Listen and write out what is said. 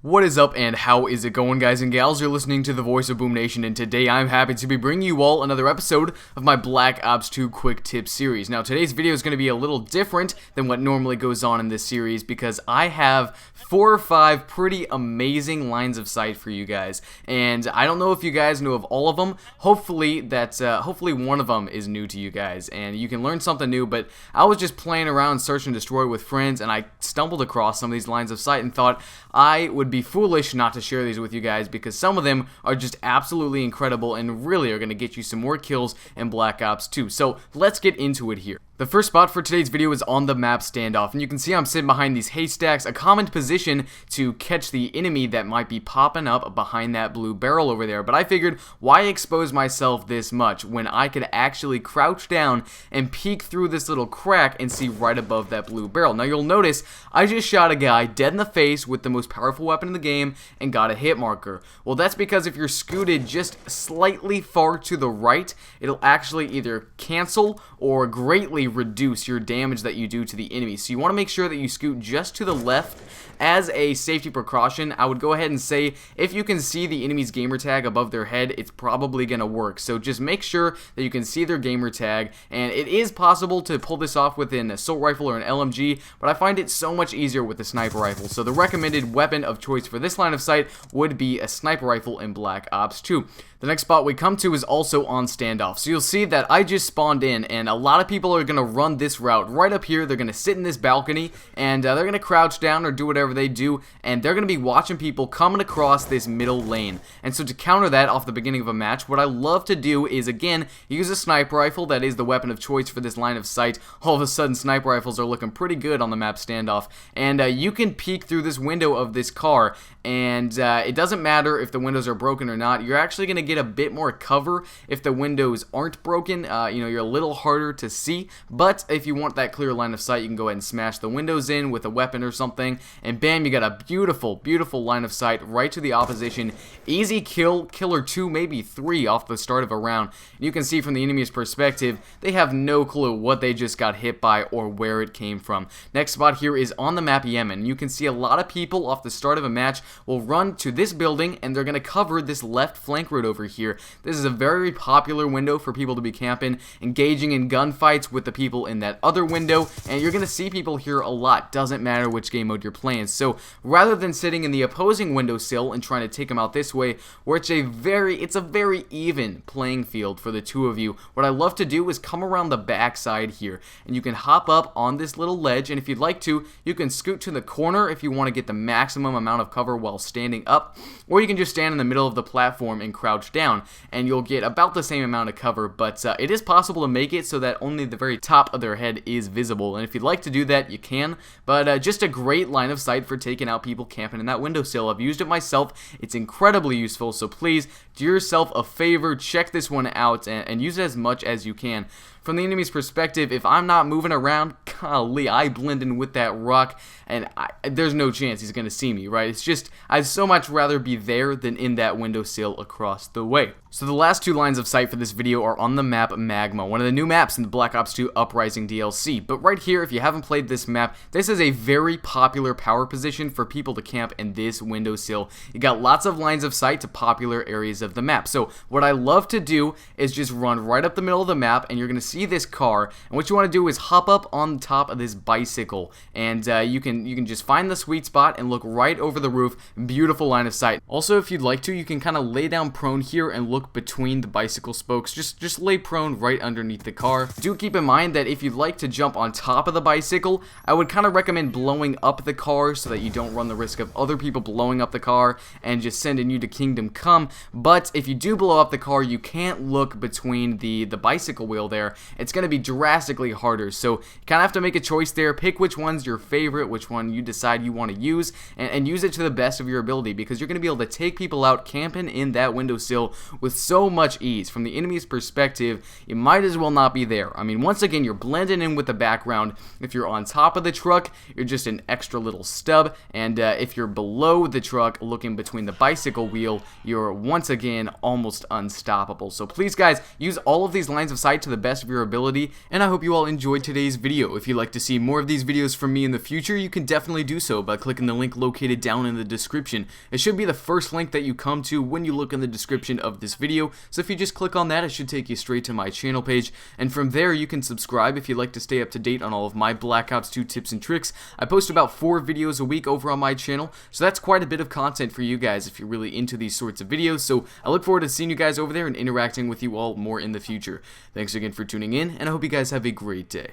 What is up and how is it going, guys and gals? You're listening to the voice of Boom Nation, and today I'm happy to be bringing you all another episode of my Black Ops 2 Quick Tip series. Now today's video is going to be a little different than what normally goes on in this series because I have 4 or 5 pretty amazing lines of sight for you guys, and I don't know if you guys know of all of them. Hopefully one of them is new to you guys and you can learn something new, but I was just playing around Search and Destroy with friends and I stumbled across some of these lines of sight and thought I would be foolish not to share these with you guys because some of them are just absolutely incredible and really are going to get you some more kills in Black Ops 2. So let's get into it here. The first spot for today's video is on the map standoff, and you can see I'm sitting behind these haystacks, a common position to catch the enemy that might be popping up behind that blue barrel over there. But I figured, why expose myself this much when I could actually crouch down and peek through this little crack and see right above that blue barrel. Now you'll notice I just shot a guy dead in the face with the most powerful weapon in the game and got a hit marker. Well, that's because if you're scooted just slightly far to the right, it'll actually either cancel or greatly reduce your damage that you do to the enemy. So you want to make sure that you scoot just to the left. As a safety precaution, I would go ahead and say if you can see the enemy's gamer tag above their head, it's probably going to work. So just make sure that you can see their gamer tag, and it is possible to pull this off with an assault rifle or an LMG, but I find it so much easier with the sniper rifle. So the recommended weapon of choice for this line of sight would be a sniper rifle in Black Ops 2. The next spot we come to is also on standoff. So you'll see that I just spawned in, and a lot of people are going to run this route right up here. They're going to sit in this balcony, and they're going to crouch down or do whatever they do, and they're going to be watching people coming across this middle lane. And so to counter that off the beginning of a match, what I love to do is, again, use a sniper rifle. That is the weapon of choice for this line of sight. All of a sudden, sniper rifles are looking pretty good on the map standoff, and you can peek through this window of this car, and it doesn't matter if the windows are broken or not. You're actually going to get a bit more cover if the windows aren't broken. You're a little harder to see, but if you want that clear line of sight, you can go ahead and smash the windows in with a weapon or something, and bam, you got a beautiful line of sight right to the opposition. Easy kill or 2, maybe 3 off the start of a round. And you can see from the enemy's perspective, they have no clue what they just got hit by or where it came from. Next spot here is on the map Yemen. You can see a lot of people off the start of a match will run to this building and they're going to cover this left flank road over here. This is a very popular window for people to be camping, engaging in gunfights with the people in that other window, and you're going to see people here a lot. Doesn't matter which game mode you're playing. So rather than sitting in the opposing windowsill and trying to take them out this way, where it's a very even playing field for the two of you, what I love to do is come around the back side here, and you can hop up on this little ledge, and if you'd like to, you can scoot to the corner if you want to get the maximum amount of cover while standing up, or you can just stand in the middle of the platform and crouch down, and you'll get about the same amount of cover. But it is possible to make it so that only the very top of their head is visible, and if you'd like to do that, you can. But just a great line of sight for taking out people camping in that windowsill. I've used it myself. It's incredibly useful, so please do yourself a favor, check this one out and use it as much as you can. From the enemy's perspective, if I'm not moving around, golly, I blend in with that rock, and there's no chance he's going to see me, right? It's just, I'd so much rather be there than in that windowsill across the way. So the last 2 lines of sight for this video are on the map Magma, one of the new maps in the Black Ops 2 Uprising DLC. But right here, if you haven't played this map, this is a very popular power position for people to camp in this windowsill. You got lots of lines of sight to popular areas of the map. So what I love to do is just run right up the middle of the map, and you're going to see this car, and what you want to do is hop up on top of this bicycle, and you can just find the sweet spot and look right over the roof. Beautiful line of sight. Also, if you'd like to, you can kind of lay down prone here and look between the bicycle spokes. Just lay prone right underneath the car. Do keep in mind that if you'd like to jump on top of the bicycle, I would kind of recommend blowing up the car so that you don't run the risk of other people blowing up the car and just sending you to Kingdom Come. But if you do blow up the car, you can't look between the bicycle wheel there. It's going to be drastically harder, so you kind of have to make a choice there. Pick which one's your favorite, which one you decide you want to use, and use it to the best of your ability, because you're going to be able to take people out camping in that windowsill with with so much ease. From the enemy's perspective, you might as well not be there. I mean, once again, you're blending in with the background. If you're on top of the truck, you're just an extra little stub, and if you're below the truck looking between the bicycle wheel, you're once again almost unstoppable. So please guys, use all of these lines of sight to the best of your ability, and I hope you all enjoyed today's video. If you'd like to see more of these videos from me in the future, you can definitely do so by clicking the link located down in the description. It should be the first link that you come to when you look in the description of this video, so if you just click on that, it should take you straight to my channel page, and from there you can subscribe if you'd like to stay up to date on all of my Black Ops 2 tips and tricks. I post about 4 videos a week over on my channel, so that's quite a bit of content for you guys if you're really into these sorts of videos. So I look forward to seeing you guys over there and interacting with you all more in the future. Thanks again for tuning in, and I hope you guys have a great day.